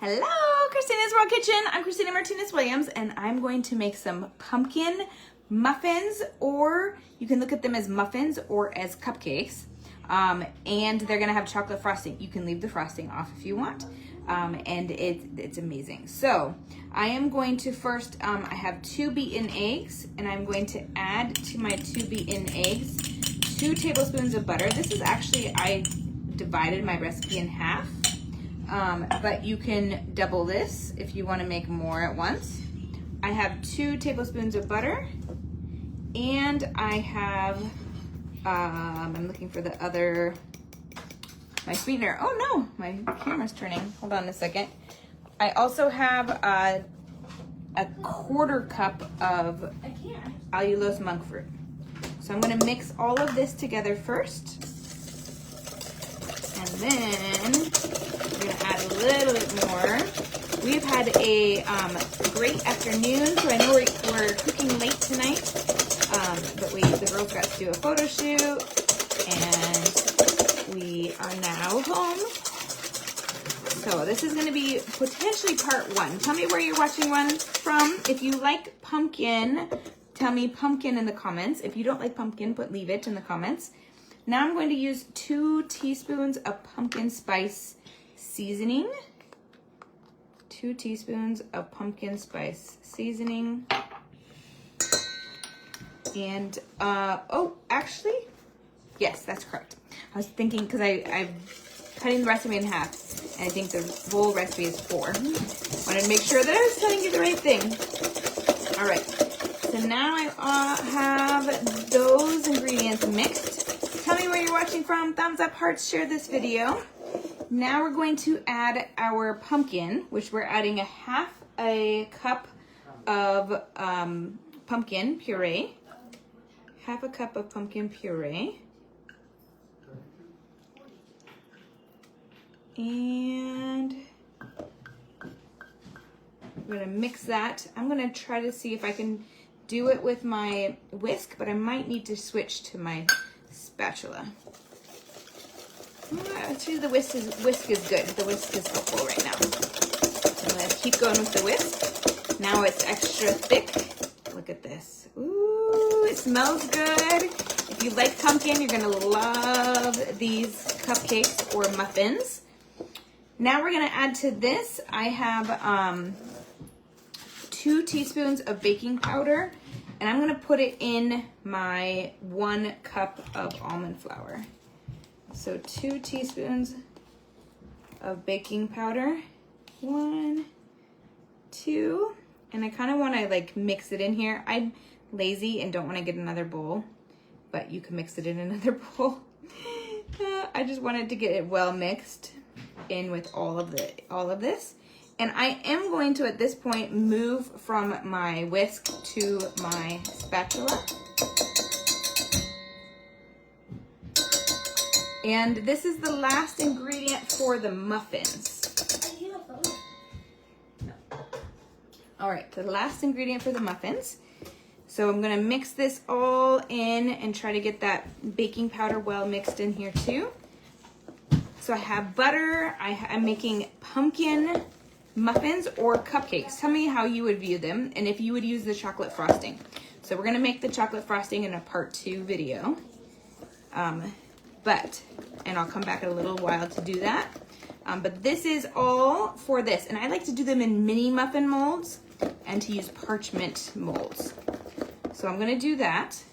Hello, Christina's World Kitchen. I'm Christina Martinez-Williams, and I'm going to make some pumpkin muffins, or you can look at them as muffins or as cupcakes. And they're gonna have chocolate frosting. You can leave the frosting off if you want. And it's amazing. So I am going to first, I have 2 beaten eggs, and I'm going to add to my 2 beaten eggs 2 tablespoons of butter. This is actually, I divided my recipe in half. But you can double this if you want to make more at once. I have 2 tablespoons of butter, and I have, I'm looking for my sweetener. Oh no, my camera's turning. Hold on a second. I also have a 1/4 cup of allulose monk fruit. So I'm going to mix all of this together first, and then we're going to add a little bit more. We've had a great afternoon, so I know we're cooking late tonight, but the girls got to do a photo shoot, and we are now home. So this is going to be potentially part 1. Tell me where you're watching one from. If you like pumpkin, tell me pumpkin in the comments. If you don't like pumpkin, leave it in the comments. Now I'm going to use 2 teaspoons of pumpkin spice seasoning. 2 teaspoons of pumpkin spice seasoning. And, oh, actually, yes, that's correct. I was thinking, because I'm cutting the recipe in half, and I think the whole recipe is 4. Wanted to make sure that I was telling you the right thing. All right, so now I have those ingredients mixed. Tell me where you're watching from. Thumbs up, hearts, share this video. Now we're going to add our pumpkin, which we're adding 1/2 cup of pumpkin puree. 1/2 cup of pumpkin puree. And I'm going to mix that. I'm going to try to see if I can do it with my whisk, but I might need to switch to my spatula. Actually, the whisk is good. The whisk is helpful right now. So I'm going to keep going with the whisk. Now it's extra thick. Look at this. Ooh, it smells good. If you like pumpkin, you're going to love these cupcakes or muffins. Now we're going to add to this, I have 2 teaspoons of baking powder, and I'm going to put it in my 1 cup of almond flour. So 2 teaspoons of baking powder, 1, 2, and I kind of want to like mix it in here. I'm lazy and don't want to get another bowl, but you can mix it in another bowl. I just wanted to get it well mixed in with all of this. And I am going to, at this point, move from my whisk to my spatula. And this is the last ingredient for the muffins. All right, the last ingredient for the muffins. So I'm gonna mix this all in and try to get that baking powder well mixed in here too. So I have butter, I'm making pumpkin muffins or cupcakes. Tell me how you would view them and if you would use the chocolate frosting. So we're gonna make the chocolate frosting in a part 2 video. And I'll come back in a little while to do that. But this is all for this. And I like to do them in mini muffin molds and to use parchment molds. So I'm gonna do that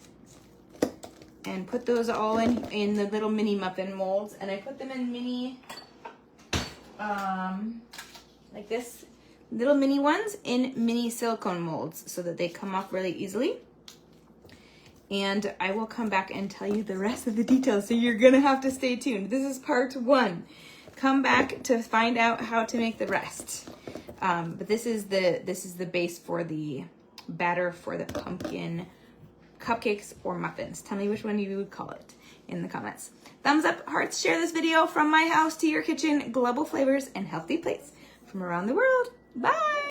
and put those all in the little mini muffin molds. And I put them in mini, like this, little mini ones in mini silicone molds so that they come off really easily. And I will come back and tell you the rest of the details, so you're gonna have to stay tuned. This is part 1. Come back to find out how to make the rest. But this is the base for the batter for the pumpkin cupcakes or muffins. Tell me which one you would call it in the comments. Thumbs up, hearts, share this video. From my house to your kitchen, global flavors and healthy plates from around the world. Bye!